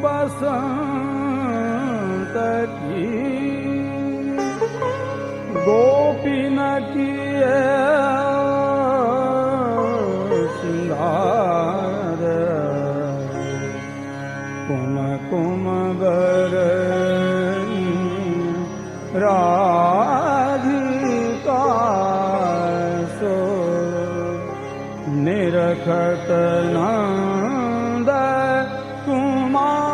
बसंत की गोपीन किए सिंगार कुम कुम बर राधिका सो निरखत नंद कुमार।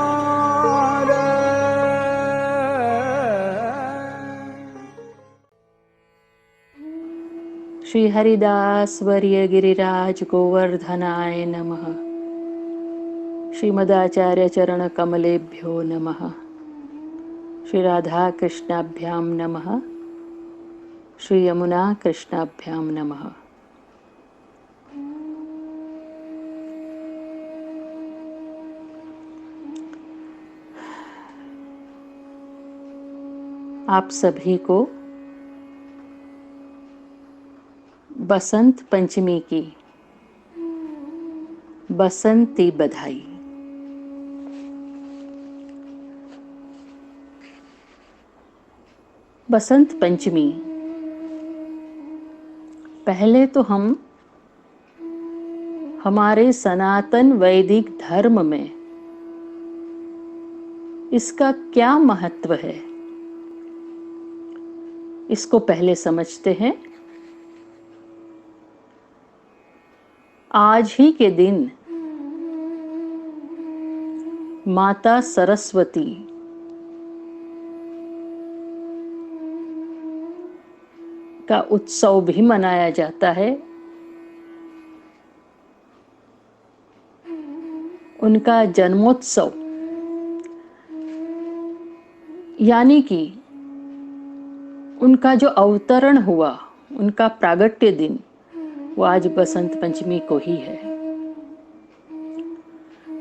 श्री हरिदास वर्य गिरिराज गोवर्धनाय नमः। श्रीमदाचार्य चरण कमलेभ्यो नमः। श्री राधा कृष्णाभ्याम नमः। श्री यमुना कृष्णाभ्याम नमः। आप सभी को बसंत पंचमी की बसंती बधाई। बसंत पंचमी, पहले तो हम हमारे सनातन वैदिक धर्म में इसका क्या महत्व है, इसको पहले समझते हैं। आज ही के दिन माता सरस्वती का उत्सव भी मनाया जाता है। उनका जन्मोत्सव यानी कि उनका जो अवतरण हुआ, उनका प्रागट्य दिन, वो आज बसंत पंचमी को ही है।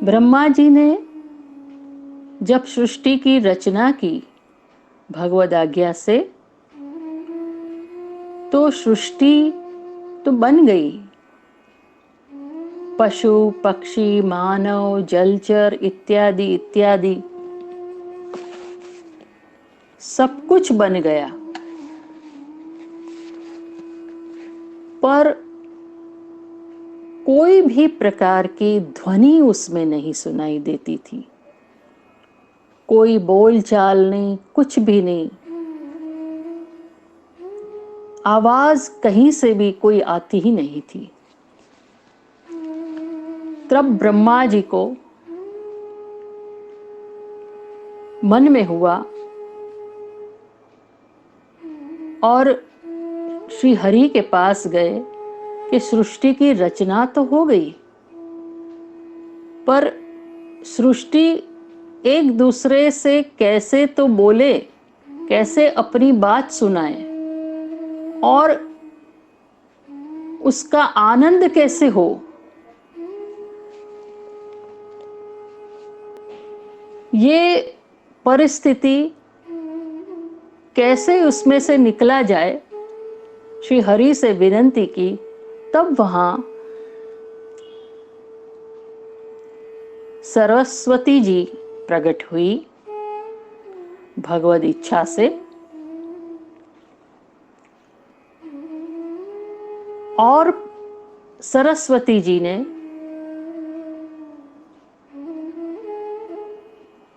ब्रह्मा जी ने जब सृष्टि की रचना की भगवद आज्ञा से, तो सृष्टि तो बन गई। पशु पक्षी मानव जलचर इत्यादि इत्यादि सब कुछ बन गया, पर कोई भी प्रकार की ध्वनि उसमें नहीं सुनाई देती थी। कोई बोलचाल नहीं, कुछ भी नहीं। आवाज कहीं से भी कोई आती ही नहीं थी। तब ब्रह्मा जी को मन में हुआ और श्री हरि के पास गए कि सृष्टि की रचना तो हो गई, पर सृष्टि एक दूसरे से कैसे तो बोले, कैसे अपनी बात सुनाए और उसका आनंद कैसे हो। ये परिस्थिति कैसे उसमें से निकला जाए, श्री हरि से विनती की। तब वहां सरस्वती जी प्रकट हुई भगवद इच्छा से, और सरस्वती जी ने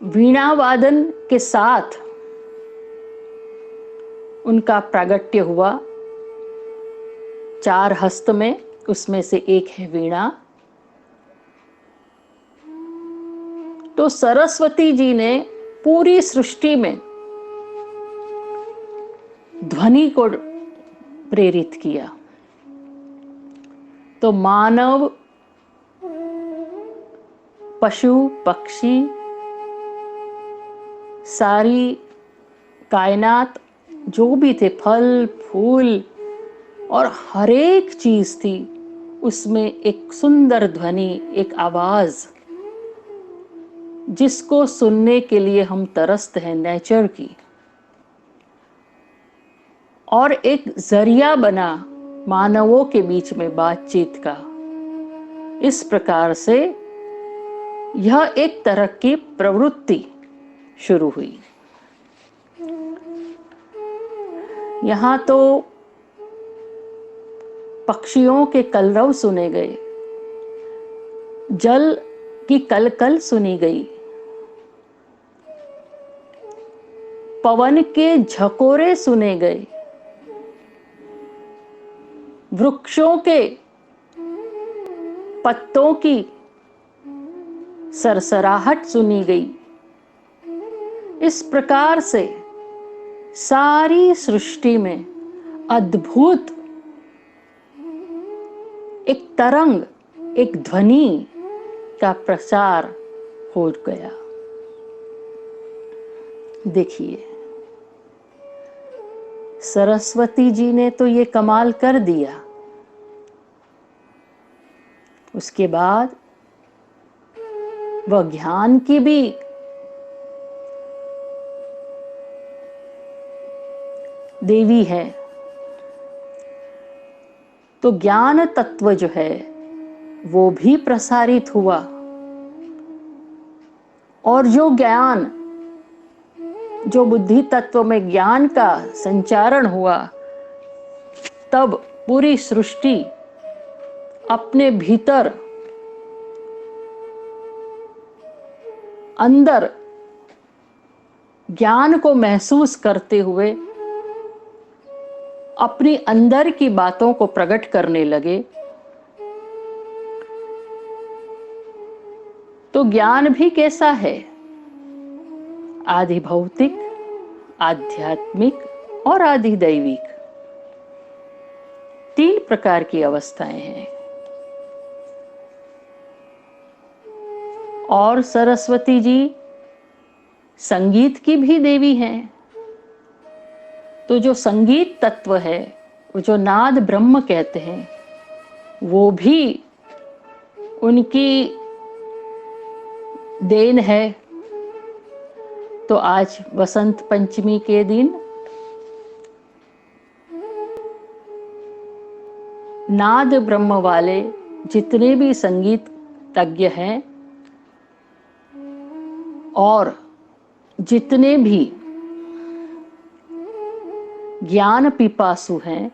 वीणा वादन के साथ उनका प्रागट्य हुआ। 4 हस्त में, उसमें से एक है वीणा। तो सरस्वती जी ने पूरी सृष्टि में ध्वनि को प्रेरित किया। तो मानव, पशु पक्षी, सारी कायनात जो भी थे, फल फूल और हर एक चीज थी, उसमें एक सुंदर ध्वनि, एक आवाज, जिसको सुनने के लिए हम तरसते हैं, नेचर की। और एक जरिया बना मानवों के बीच में बातचीत का। इस प्रकार से यह एक तरह की प्रवृत्ति शुरू हुई। यहाँ तो पक्षियों के कलरव सुने गए, जल की कलकल सुनी गई, पवन के झकोरे सुने गए, वृक्षों के पत्तों की सरसराहट सुनी गई। इस प्रकार से सारी सृष्टि में अद्भुत एक तरंग, एक ध्वनि का प्रसार हो गया। देखिए, सरस्वती जी ने तो ये कमाल कर दिया। उसके बाद वह ज्ञान की भी देवी है, तो ज्ञान तत्व जो है वो भी प्रसारित हुआ, और जो ज्ञान, जो बुद्धि तत्व में ज्ञान का संचारण हुआ, तब पूरी सृष्टि अपने भीतर अंदर ज्ञान को महसूस करते हुए अपनी अंदर की बातों को प्रकट करने लगे। तो ज्ञान भी कैसा है? आदि भौतिक, आध्यात्मिक और आदि दैविक, 3 प्रकार की अवस्थाएं हैं। और सरस्वती जी संगीत की भी देवी हैं। तो जो संगीत तत्व है, वो जो नाद ब्रह्म कहते हैं, वो भी उनकी देन है। तो आज वसंत पंचमी के दिन नाद ब्रह्म वाले जितने भी संगीत तज्ञ हैं और जितने भी ज्ञान पिपासु हैं,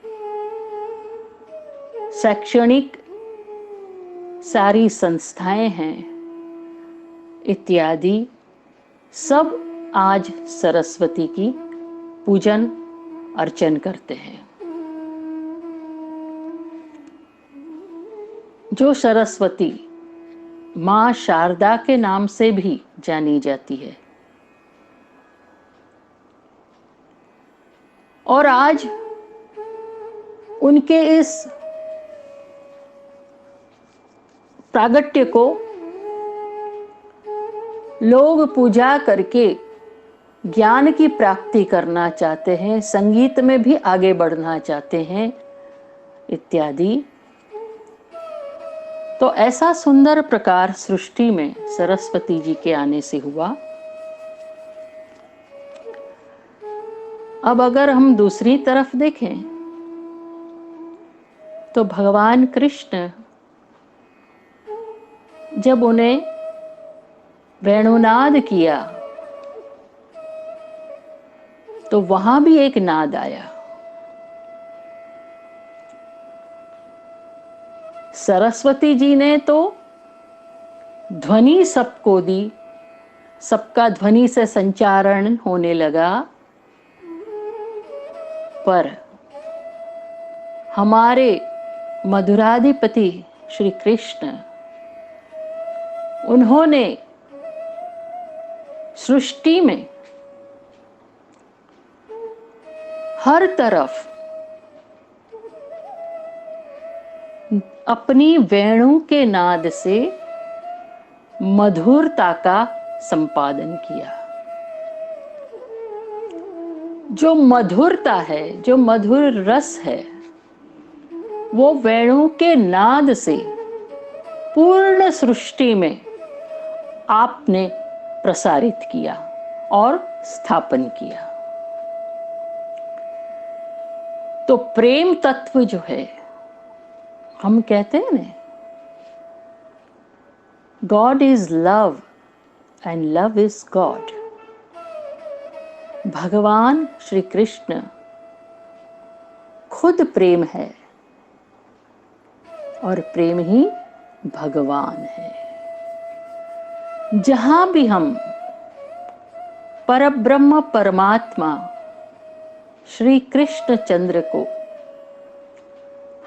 शैक्षणिक सारी संस्थाएं हैं इत्यादि, सब आज सरस्वती की पूजन अर्चन करते हैं। जो सरस्वती मां शारदा के नाम से भी जानी जाती है, और आज उनके इस प्रागट्य को लोग पूजा करके ज्ञान की प्राप्ति करना चाहते हैं, संगीत में भी आगे बढ़ना चाहते हैं इत्यादि। तो ऐसा सुंदर प्रकार सृष्टि में सरस्वती जी के आने से हुआ। अब अगर हम दूसरी तरफ देखें तो भगवान कृष्ण जब उन्हें वेणुनाद किया तो वहां भी एक नाद आया। सरस्वती जी ने तो ध्वनि सबको दी, सबका ध्वनि से संचारण होने लगा, पर हमारे मधुराधिपति श्री कृष्ण, उन्होंने सृष्टि में हर तरफ अपनी वेणु के नाद से मधुरता का संपादन किया। जो मधुरता है, जो मधुर रस है, वो वेणु के नाद से पूर्ण सृष्टि में आपने प्रसारित किया और स्थापन किया। तो प्रेम तत्व जो है, हम कहते हैं ना, God is love and love is God. भगवान श्री कृष्ण खुद प्रेम है और प्रेम ही भगवान है। जहां भी हम परब्रह्म परमात्मा श्री कृष्ण चंद्र को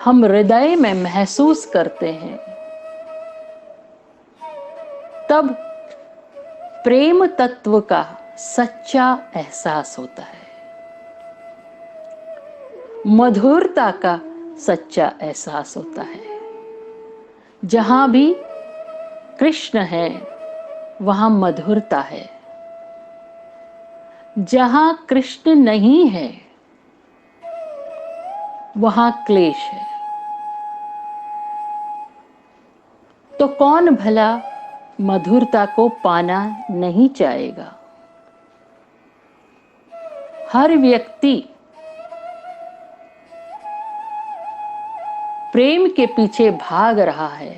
हम हृदय में महसूस करते हैं, तब प्रेम तत्व का सच्चा एहसास होता है, मधुरता का सच्चा एहसास होता है। जहां भी कृष्ण है वहां मधुरता है, जहां कृष्ण नहीं है वहां क्लेश है। तो कौन भला मधुरता को पाना नहीं चाहेगा? हर व्यक्ति प्रेम के पीछे भाग रहा है।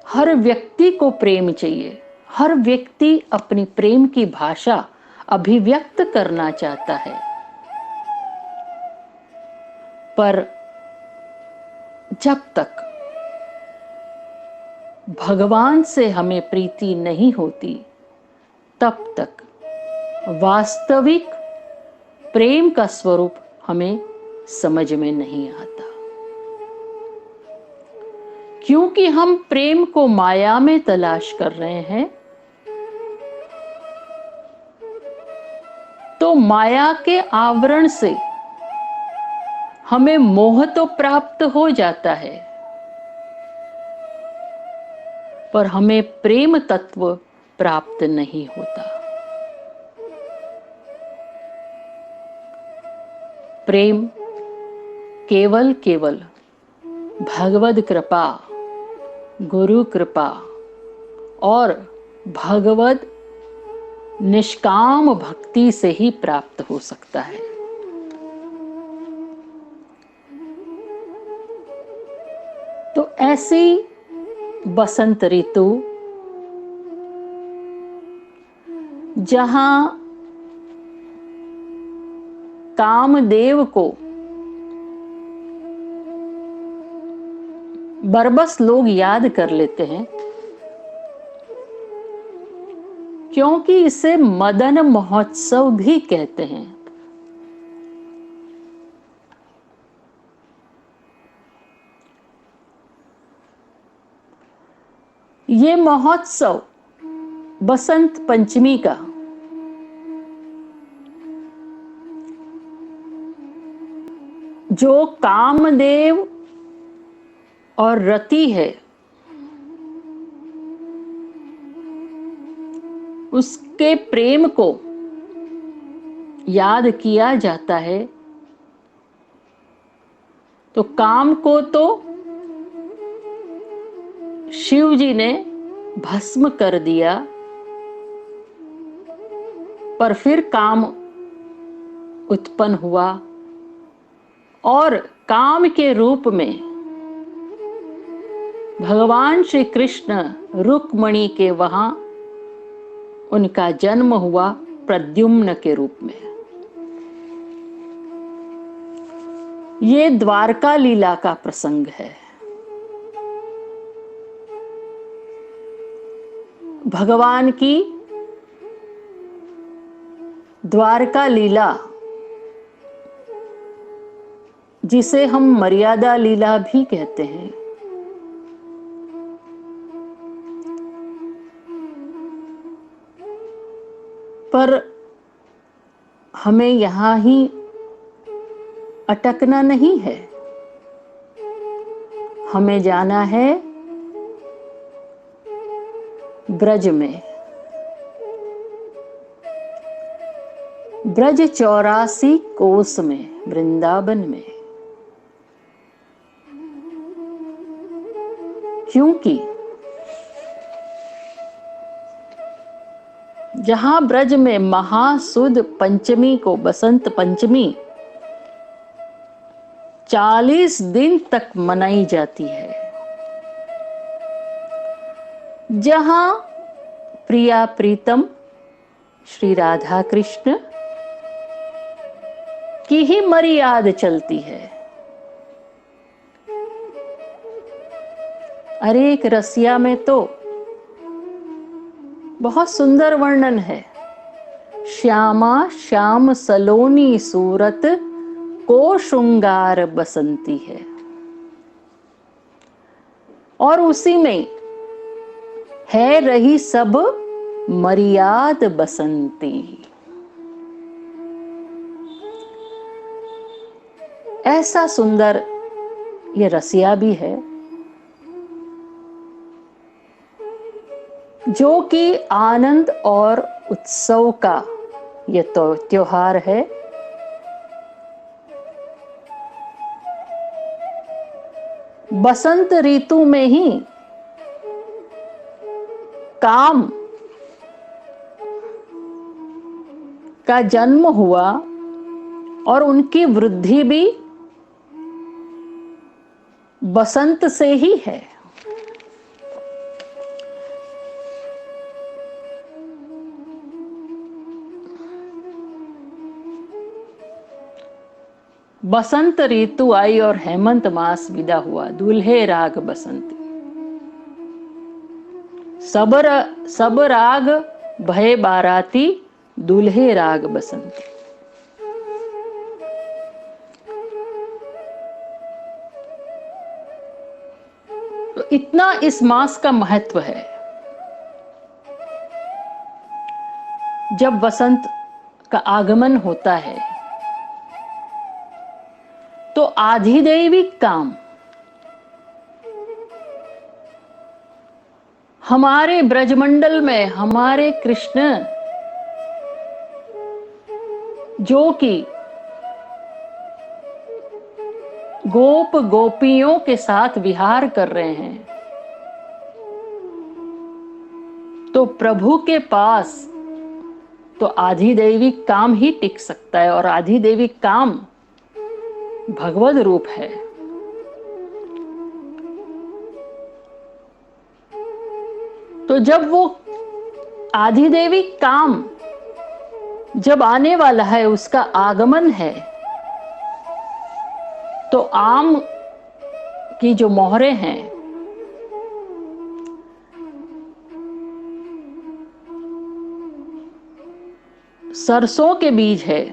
हर व्यक्ति को प्रेम चाहिए। हर व्यक्ति अपनी प्रेम की भाषा अभिव्यक्त करना चाहता है, पर जब तक भगवान से हमें प्रीति नहीं होती, तब तक वास्तविक प्रेम का स्वरूप हमें समझ में नहीं आता। क्योंकि हम प्रेम को माया में तलाश कर रहे हैं, तो माया के आवरण से हमें मोह तो प्राप्त हो जाता है, पर हमें प्रेम तत्व प्राप्त नहीं होता। प्रेम केवल भगवद कृपा, गुरु कृपा और भगवद निष्काम भक्ति से ही प्राप्त हो सकता है। तो ऐसी बसंत ऋतु जहां कामदेव को बरबस लोग याद कर लेते हैं, क्योंकि इसे मदन महोत्सव भी कहते हैं। ये महोत्सव बसंत पंचमी का जो कामदेव और रति है, उसके प्रेम को याद किया जाता है। तो काम को तो शिव जी ने भस्म कर दिया, पर फिर काम उत्पन्न हुआ और काम के रूप में भगवान श्री कृष्ण रुक्मणी के वहां उनका जन्म हुआ प्रद्युम्न के रूप में। ये द्वारका लीला का प्रसंग है। भगवान की द्वारका लीला, जिसे हम मर्यादा लीला भी कहते हैं, पर हमें यहां ही अटकना नहीं है। हमें जाना है ब्रज में। ब्रज 84 कोस में, वृंदावन में। क्योंकि जहां ब्रज में महासुद पंचमी को, बसंत पंचमी 40 दिन तक मनाई जाती है, जहां प्रिया प्रीतम श्री राधा कृष्ण की ही मर्याद चलती है। अरे एक रसिया में तो बहुत सुंदर वर्णन है। श्यामा श्याम सलोनी सूरत को श्रृंगार बसंती है, और उसी में है रही सब मर्याद बसंती। ऐसा सुंदर ये रसिया भी है, जो कि आनंद और उत्सव का ये तो त्योहार है। बसंत ऋतु में ही काम का जन्म हुआ और उनकी वृद्धि भी बसंत से ही है। बसंत ऋतु आई और हेमंत मास विदा हुआ, दूल्हे राग बसंती। सब राग भय बाराती, दूल्हे राग बसंती। तो इतना इस मास का महत्व है। जब बसंत का आगमन होता है तो आधिदैविक काम हमारे ब्रजमंडल में हमारे कृष्ण, जो कि गोप गोपियों के साथ विहार कर रहे हैं, तो प्रभु के पास तो आधिदैविक काम ही टिक सकता है, और आधिदैविक काम भगवद रूप है। तो जब वो आधिदैविक काम जब आने वाला है, उसका आगमन है, तो आम की जो मोहरें हैं, सरसों के बीज है,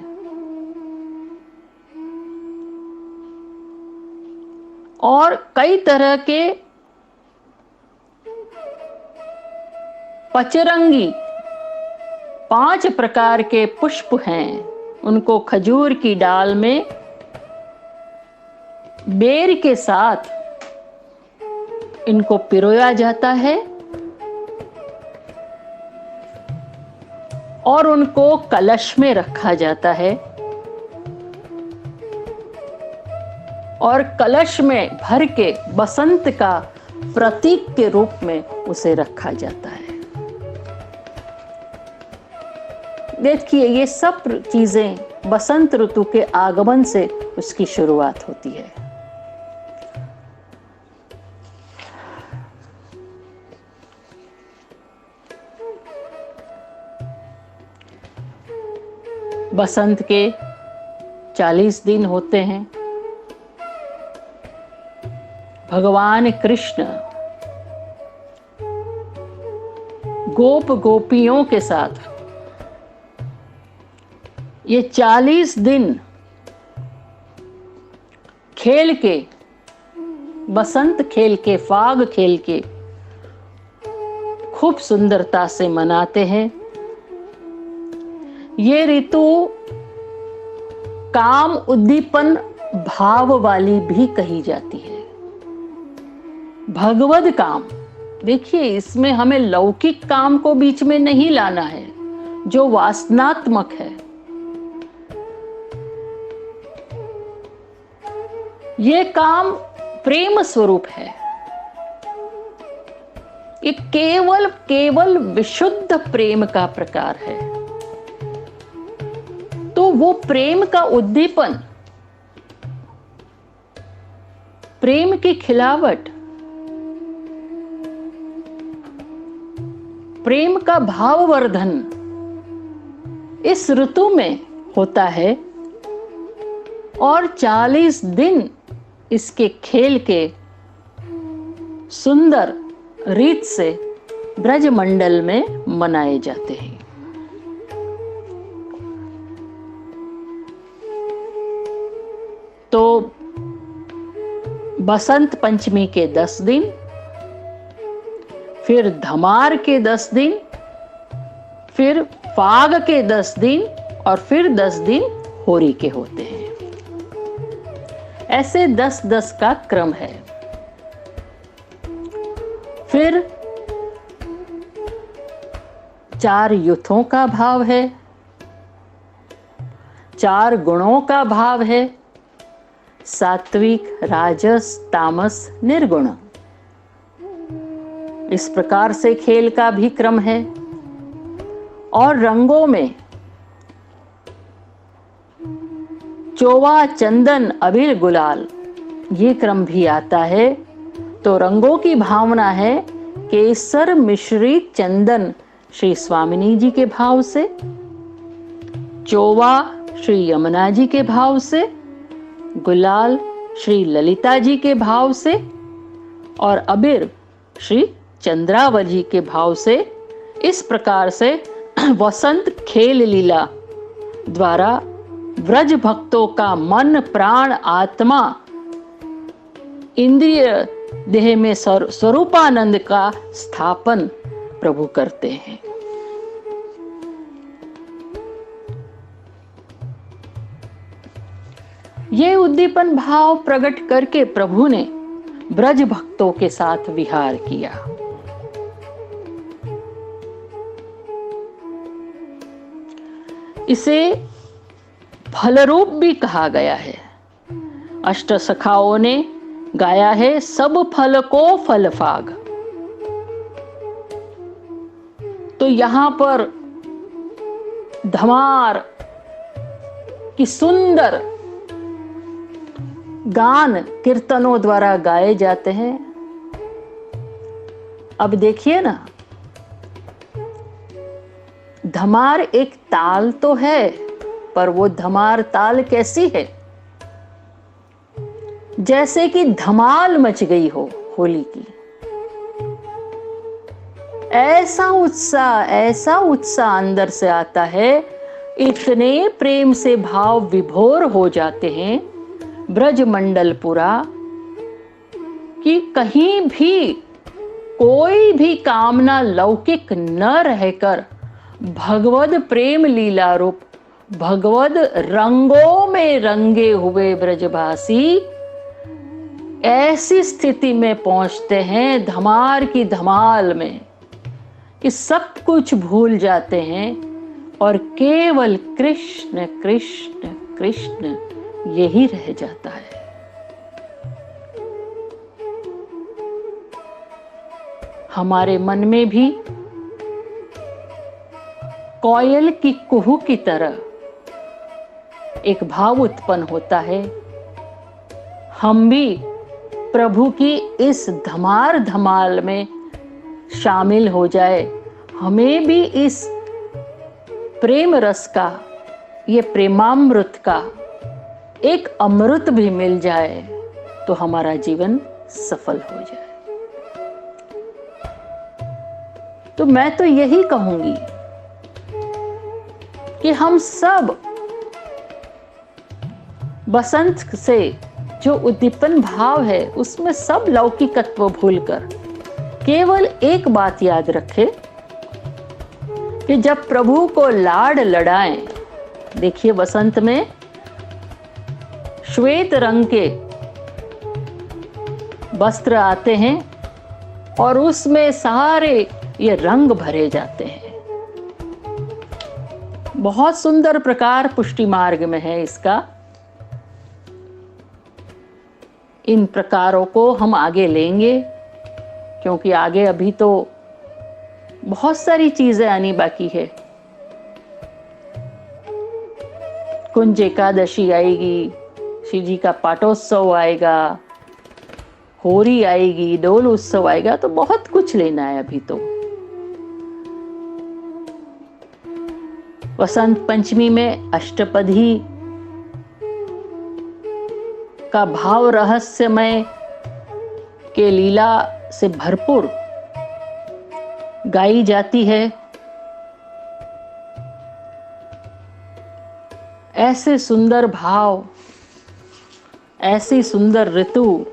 और कई तरह के पचरंगी 5 प्रकार के पुष्प हैं, उनको खजूर की डाल में बेर के साथ इनको पिरोया जाता है और उनको कलश में रखा जाता है, और कलश में भर के बसंत का प्रतीक के रूप में उसे रखा जाता है। देखिए, ये सब चीजें बसंत ऋतु के आगमन से उसकी शुरुआत होती है। बसंत के 40 दिन होते हैं। भगवान कृष्ण गोप गोपियों के साथ ये 40 दिन खेल के, बसंत खेल के, फाग खेल के खूब सुंदरता से मनाते हैं। ये ऋतु काम उद्दीपन भाव वाली भी कही जाती है। भगवद काम, देखिए, इसमें हमें लौकिक काम को बीच में नहीं लाना है जो वासनात्मक है। ये काम प्रेम स्वरूप है। ये केवल विशुद्ध प्रेम का प्रकार है। तो वो प्रेम का उद्दीपन प्रेम की खिलावट, प्रेम का भाववर्धन इस ऋतु में होता है और 40 दिन इसके खेल के सुंदर रीत से ब्रजमंडल में मनाए जाते हैं। तो बसंत पंचमी के 10 दिन, फिर धमार के 10 दिन, फिर फाग के 10 दिन और फिर 10 दिन होरी के होते हैं। ऐसे 10-10 का क्रम है। फिर 4 युथों का भाव है, 4 गुणों का भाव है, सात्विक, राजस, तामस, निर्गुण। इस प्रकार से खेल का भी क्रम है। और रंगों में चोवा, चंदन, अबीर, गुलाल, ये क्रम भी आता है। तो रंगों की भावना है केसर मिश्रित चंदन श्री स्वामिनी जी के भाव से, चोवा श्री यमुना जी के भाव से, गुलाल श्री ललिता जी के भाव से और अबीर श्री चंद्रावली के भाव से। इस प्रकार से वसंत खेल लीला द्वारा व्रज भक्तों का मन, प्राण, आत्मा, इंद्रिय देह में स्वरूपानंद का स्थापन प्रभु करते हैं। ये उद्दीपन भाव प्रकट करके प्रभु ने ब्रज भक्तों के साथ विहार किया। इसे फलरूप भी कहा गया है। अष्ट सखाओं ने गाया है, सब फल को फल फाग। तो यहां पर धमार की सुंदर गान कीर्तनों द्वारा गाए जाते हैं। अब देखिए ना, धमार एक ताल तो है, पर वो धमार ताल कैसी है? जैसे कि धमाल मच गई हो होली की। ऐसा उत्साह अंदर से आता है, इतने प्रेम से भाव विभोर हो जाते हैं ब्रजमंडलपुरा कि कहीं भी कोई भी कामना लौकिक न रहकर भगवद प्रेम लीला रूप भगवद रंगों में रंगे हुए ब्रजवासी ऐसी स्थिति में पहुंचते हैं धमार की धमाल में कि सब कुछ भूल जाते हैं और केवल कृष्ण कृष्ण कृष्ण यही रह जाता है। हमारे मन में भी कोयल की कुहू की तरह एक भाव उत्पन्न होता है। हम भी प्रभु की इस धमार धमाल में शामिल हो जाए, हमें भी इस प्रेम रस का, ये प्रेमामृत का एक अमृत भी मिल जाए तो हमारा जीवन सफल हो जाए। तो मैं तो यही कहूंगी कि हम सब बसंत से जो उद्दीपन भाव है उसमें सब लौकिकत्व भूलकर केवल एक बात याद रखें कि जब प्रभु को लाड लड़ाएं, देखिए बसंत में श्वेत रंग के वस्त्र आते हैं और उसमें सारे ये रंग भरे जाते हैं। बहुत सुंदर प्रकार पुष्टि मार्ग में है इसका। इन प्रकारों को हम आगे लेंगे क्योंकि आगे अभी तो बहुत सारी चीजें आनी बाकी है। कुंज एकादशी आएगी, शिव जी का पाटोत्सव आएगा, होली आएगी, डोल उत्सव आएगा, तो बहुत कुछ लेना है अभी तो। वसंत पंचमी में अष्टपदी का भाव रहस्यमय के लीला से भरपूर गाई जाती है। ऐसे सुंदर भाव, ऐसी सुंदर ऋतु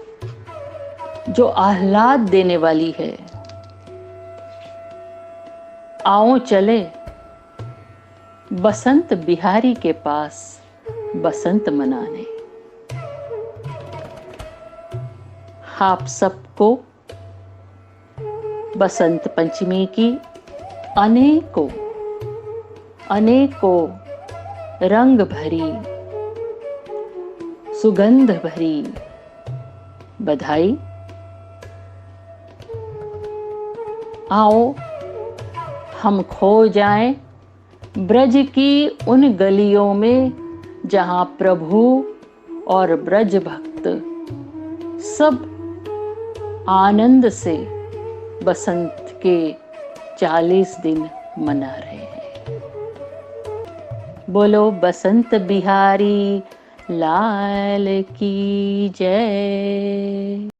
जो आह्लाद देने वाली है। आओ चले बसंत बिहारी के पास बसंत मनाने। आप सबको बसंत पंचमी की अनेकों अनेकों रंग भरी, सुगंध भरी बधाई। आओ हम खो जाएं ब्रज की उन गलियों में जहां प्रभु और ब्रज भक्त सब आनंद से बसंत के 40 दिन मना रहे हैं। बोलो बसंत बिहारी लाल की जय।